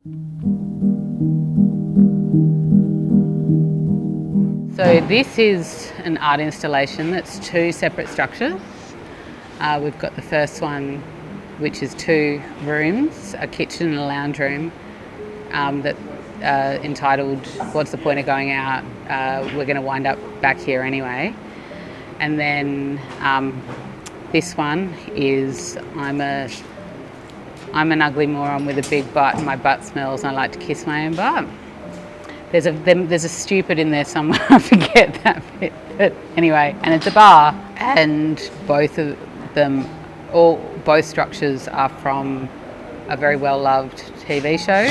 So this is an art installation that's two separate structures. We've got the first one, which is two rooms, a kitchen and a lounge room, that entitled "What's the Point of Going Out? We're going to wind up back here anyway." And then this one is I'm an ugly moron with a big butt and my butt smells and I like to kiss my own butt. There's a stupid in there somewhere, I forget that bit. But anyway, and it's a bar, and both structures are from a very well-loved TV show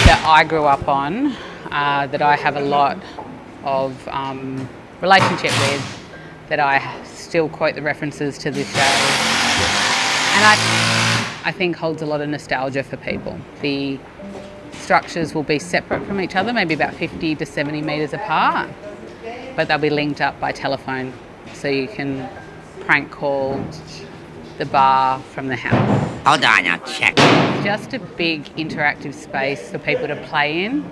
that I grew up on, that I have a lot of relationship with, that I still quote the references to this show, and I think holds a lot of nostalgia for people. The structures will be separate from each other, maybe about 50 to 70 metres apart, but they'll be linked up by telephone, so you can prank call the bar from the house. Hold on, I'll check. It's just a big interactive space for people to play in,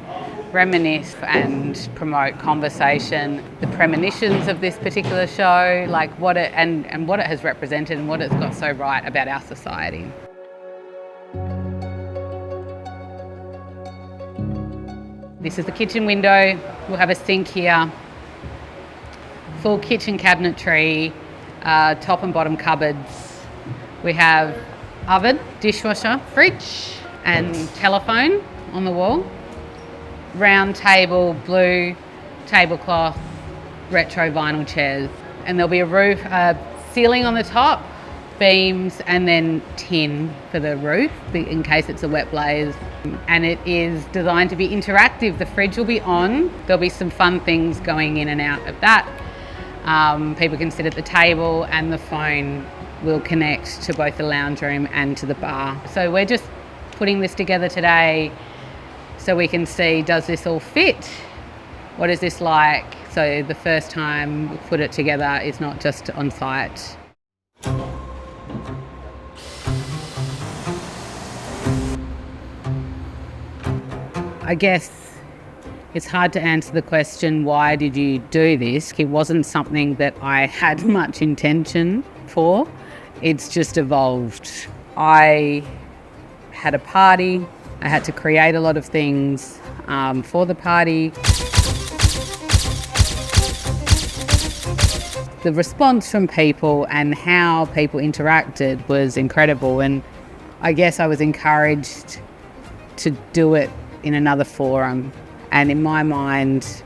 reminisce and promote conversation, the premonitions of this particular show, like what it and what it has represented and what it's got so right about our society. This is the kitchen window. We'll have a sink here, full kitchen cabinetry, top and bottom cupboards. We have oven, dishwasher, fridge, and telephone on the wall. Round table, blue tablecloth, retro vinyl chairs. And there'll be a roof, ceiling on the top, beams, and then tin for the roof in case it's a wet blaze. And it is designed to be interactive. The fridge will be on. There'll be some fun things going in and out of that. People can sit at the table, and the phone will connect to both the lounge room and to the bar. So we're just putting this together today so we can see, does this all fit? What is this like? So the first time we put it together is not just on site. I guess it's hard to answer the question, why did you do this? It wasn't something that I had much intention for. It's just evolved. I had a party. I had to create a lot of things for the party. The response from people and how people interacted was incredible, and I guess I was encouraged to do it in another forum, and in my mind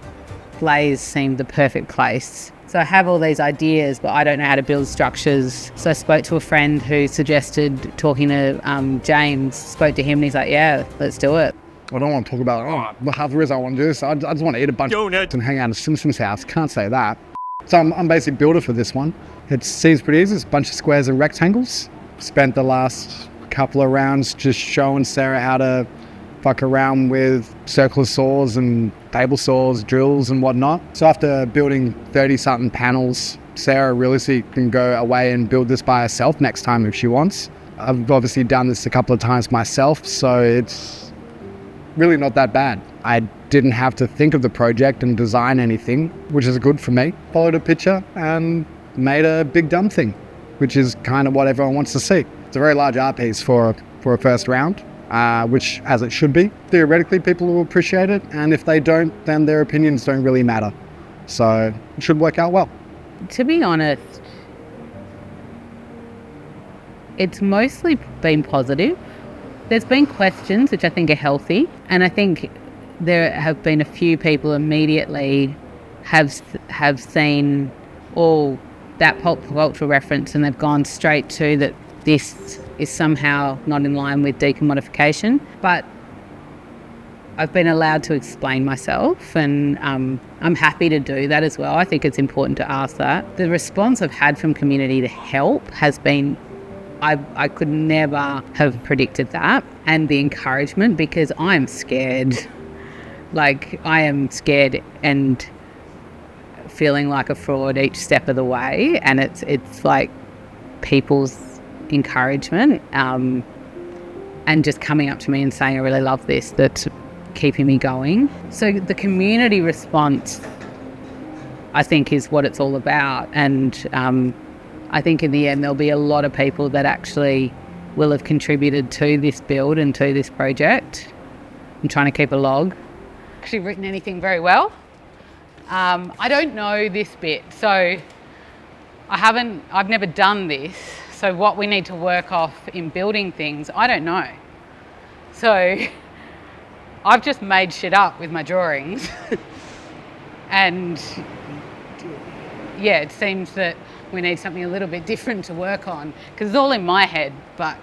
Blaze seemed the perfect place. So I have all these ideas, but I don't know how to build structures. So I spoke to a friend who suggested talking to James, spoke to him, and he's like, yeah, let's do it. I don't want to talk about, half the reason I want to do this, I just want to eat a bunch of donuts and hang out at Simpson's house. Can't say that. So I'm basically builder for this one. It seems pretty easy. It's a bunch of squares and rectangles. Spent the last couple of rounds just showing Sarah how to fuck around with circular saws and table saws, drills and whatnot. So after building 30-something panels, Sarah realistically can go away and build this by herself next time if she wants. I've obviously done this a couple of times myself, so it's really not that bad. I didn't have to think of the project and design anything, which is good for me. Followed a picture and made a big dumb thing, which is kind of what everyone wants to see. It's a very large art piece for a first round. Which, as it should be. Theoretically, people will appreciate it, and if they don't, then their opinions don't really matter. So it should work out well. To be honest, it's mostly been positive. There's been questions, which I think are healthy, and I think there have been a few people immediately have seen all that pop culture reference, and they've gone straight to that this is somehow not in line with decommodification. But I've been allowed to explain myself, and I'm happy to do that as well. I think it's important to ask that. The response I've had from community to help has been, I could never have predicted that, and the encouragement, because I'm scared. Like, I am scared and feeling like a fraud each step of the way, and it's like people's encouragement and and just coming up to me and saying, I really love this, that's keeping me going. So the community response, I think, is what it's all about. And I think in the end, there'll be a lot of people that actually will have contributed to this build and to this project. I'm trying to keep a log. Actually written anything very well. I don't know this bit, so I've never done this. So what we need to work off in building things, I don't know. So I've just made shit up with my drawings. And yeah, it seems that we need something a little bit different to work on, because it's all in my head, but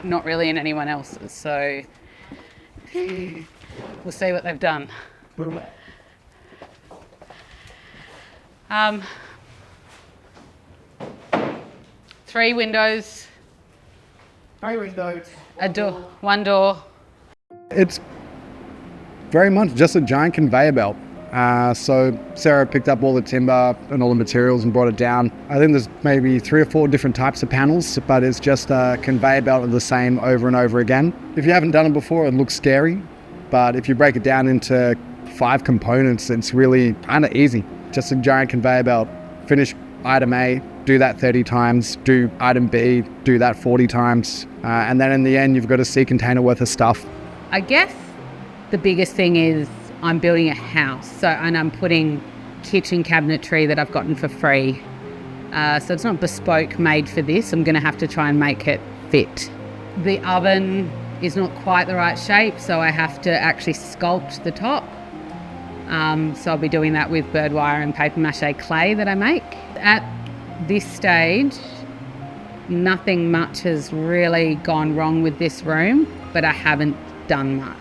not really in anyone else's. So we'll see what they've done. 3 windows. 3 windows. A door, 1 door. It's very much just a giant conveyor belt. So Sarah picked up all the timber and all the materials and brought it down. I think there's maybe 3 or 4 different types of panels, but it's just a conveyor belt of the same over and over again. If you haven't done it before, it looks scary, but if you break it down into 5 components, it's really kind of easy. Just a giant conveyor belt. Finish item A, do that 30 times, do item B, do that 40 times, and then in the end, you've got a sea container worth of stuff. I guess the biggest thing is I'm building a house, and I'm putting kitchen cabinetry that I've gotten for free. So it's not bespoke made for this. I'm going to have to try and make it fit. The oven is not quite the right shape, so I have to actually sculpt the top. So I'll be doing that with bird wire and paper mache clay that I make. At this stage, nothing much has really gone wrong with this room, but I haven't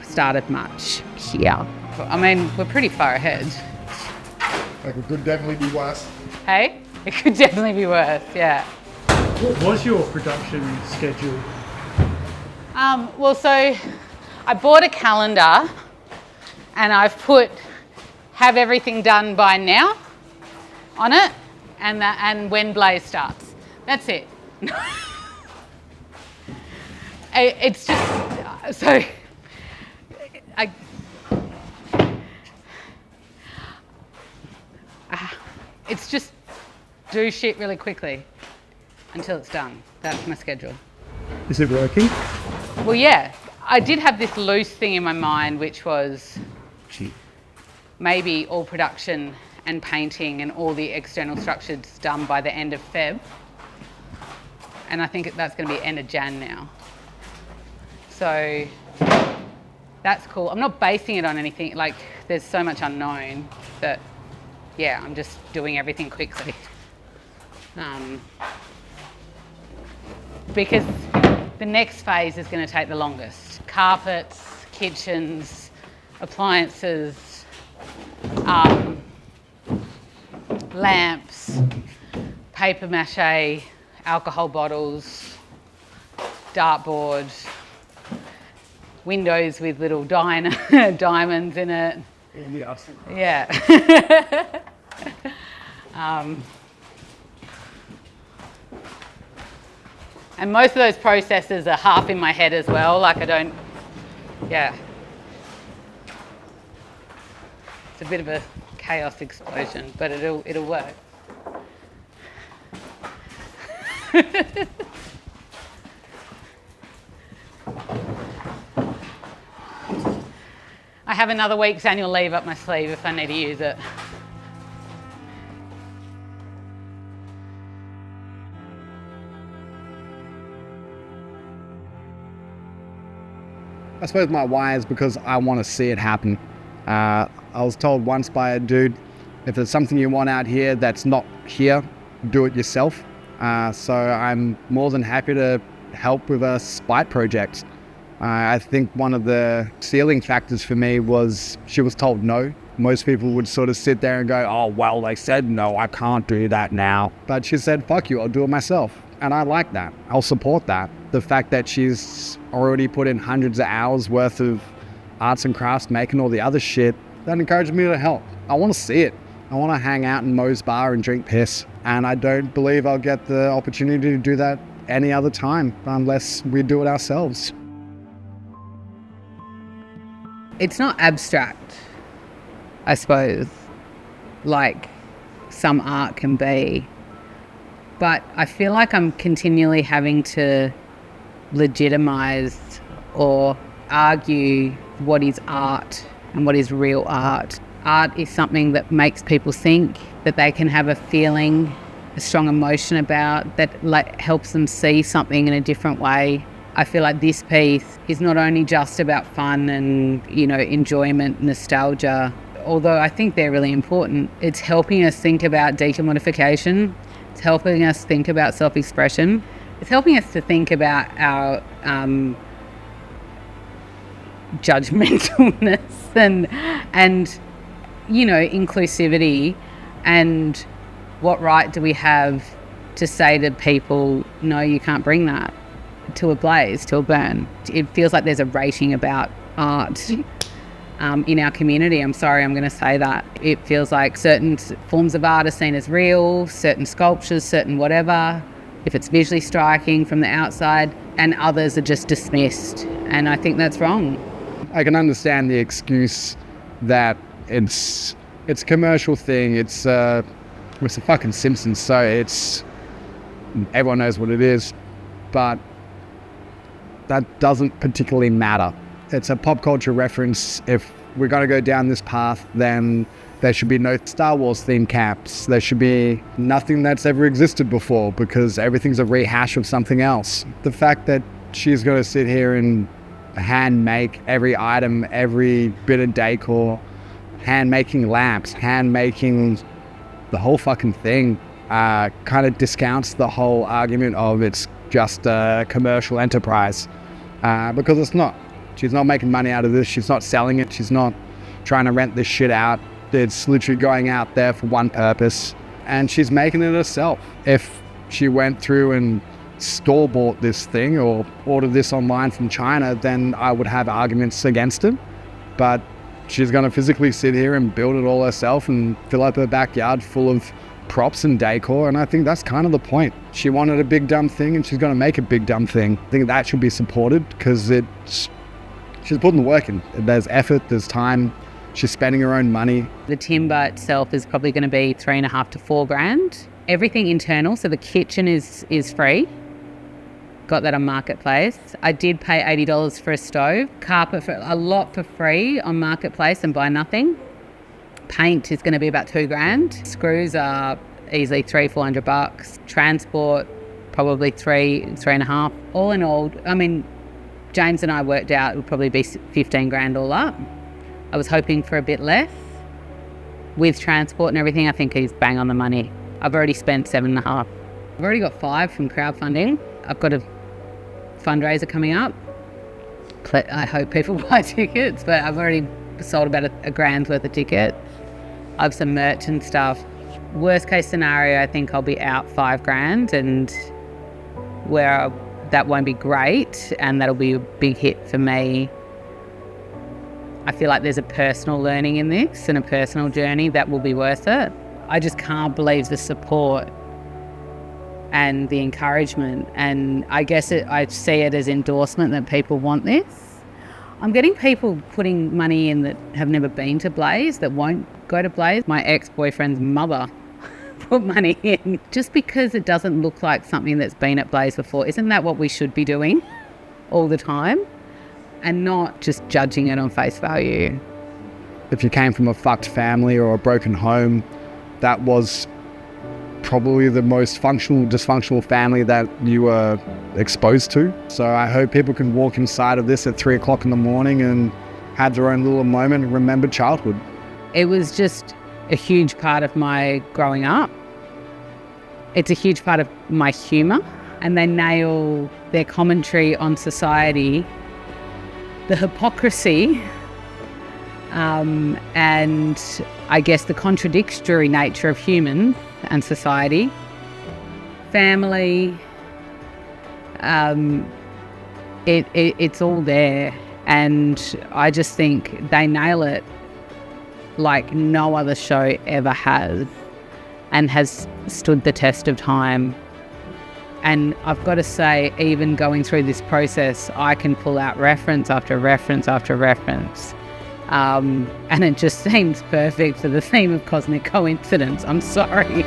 started much here. I mean, we're pretty far ahead. Like, it could definitely be worse. Hey? It could definitely be worse, yeah. What was your production schedule? Well, so I bought a calendar and I've put have everything done by now on it, and when Blaze starts. That's it. It's just so it's just do shit really quickly until it's done. That's my schedule. Is it working? Well, yeah. I did have this loose thing in my mind, which was maybe all production and painting and all the external structures done by the end of Feb. And I think that's going to be end of Jan now. So that's cool. I'm not basing it on anything. Like, there's so much unknown that, yeah, I'm just doing everything quickly. Because the next phase is going to take the longest. Carpets, kitchens, appliances, lamps, paper mache, alcohol bottles, dartboard, windows with little diamonds in it. Yeah. And most of those processes are half in my head as well. Like, yeah. It's a bit of a chaos explosion, but it'll work. I have another week's annual leave up my sleeve if I need to use it. I suppose my why is because I want to see it happen. I was told once by a dude, if there's something you want out here that's not here, do it yourself. So I'm more than happy to help with a spite project. I think one of the ceiling factors for me was she was told no. Most people would sort of sit there and go, oh, well, they said no, I can't do that now. But she said, fuck you, I'll do it myself. And I like that. I'll support that. The fact that she's already put in hundreds of hours worth of arts and crafts, making all the other shit, that encouraged me to help. I want to see it. I want to hang out in Mo's bar and drink piss. And I don't believe I'll get the opportunity to do that any other time unless we do it ourselves. It's not abstract, I suppose, like some art can be. But I feel like I'm continually having to legitimize or argue what is art and what is real art. Art is something that makes people think, that they can have a feeling, a strong emotion about, that helps them see something in a different way. I feel like this piece is not only just about fun and, enjoyment, nostalgia, although I think they're really important. It's helping us think about decommodification. It's helping us think about self-expression. It's helping us to think about our judgmentalness and inclusivity, and what right do we have to say to people, no, you can't bring that to a blaze, to a burn. It feels like there's a rating about art in our community. I'm sorry, I'm going to say that. It feels like certain forms of art are seen as real, certain sculptures, certain whatever, if it's visually striking from the outside, and others are just dismissed. And I think that's wrong. I can understand the excuse that it's a commercial thing. It's a fucking Simpson, so everyone knows what it is, but that doesn't particularly matter. It's a pop culture reference. If we're going to go down this path, then there should be no Star Wars themed caps. There should be nothing that's ever existed before, because everything's a rehash of something else. The fact that she's going to sit here and hand make every item, every bit of decor, hand making lamps, hand making the whole fucking thing, kind of discounts the whole argument of it's just a commercial enterprise, because it's not. She's not making money out of this. She's not selling it. She's not trying to rent this shit out. It's literally going out there for one purpose, and she's making it herself. If she went through and store-bought this thing or ordered this online from China, then I would have arguments against it. But she's going to physically sit here and build it all herself and fill up her backyard full of props and decor, and I think that's kind of the point. She wanted a big dumb thing, and she's going to make a big dumb thing. I think that should be supported, because she's putting the work in. There's effort, there's time. She's spending her own money. The timber itself is probably going to be $3,500 to $4,000. Everything internal, so the kitchen is free. Got that on Marketplace. I did pay $80 for a stove. Carpet for a lot for free on Marketplace and buy nothing. Paint is going to be about $2,000. Screws are easily $300-400. Transport probably $3,500. All in all, I mean, James and I worked out it would probably be $15,000 all up. I was hoping for a bit less. With transport and everything, I think he's bang on the money. I've already spent $7,500. I've already got 5 from crowdfunding. I've got a fundraiser coming up. I hope people buy tickets, but I've already sold about a grand's worth of tickets. I have some merch and stuff. Worst case scenario, I think I'll be out $5,000, and where that won't be great, and that'll be a big hit for me. I feel like there's a personal learning in this and a personal journey that will be worth it. I just can't believe the support and the encouragement, and I guess I see it as endorsement that people want this. I'm getting people putting money in that have never been to Blaze, that won't go to Blaze. My ex-boyfriend's mother put money in just because it doesn't look like something that's been at Blaze before. Isn't that what we should be doing all the time, and not just judging it on face value? If you came from a fucked family or a broken home, that was probably the most dysfunctional family that you were exposed to. So I hope people can walk inside of this at 3 o'clock in the morning and have their own little moment and remember childhood. It was just a huge part of my growing up. It's a huge part of my humour, and they nail their commentary on society, the hypocrisy, and I guess the contradictory nature of humans and society, family. It's all there, and I just think they nail it like no other show ever has, and has stood the test of time. And I've got to say, even going through this process, I can pull out reference after reference after reference And it just seems perfect for the theme of cosmic coincidence. I'm sorry.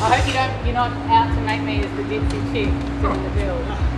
I hope you're not out to make me as the ditzy chick doing the build.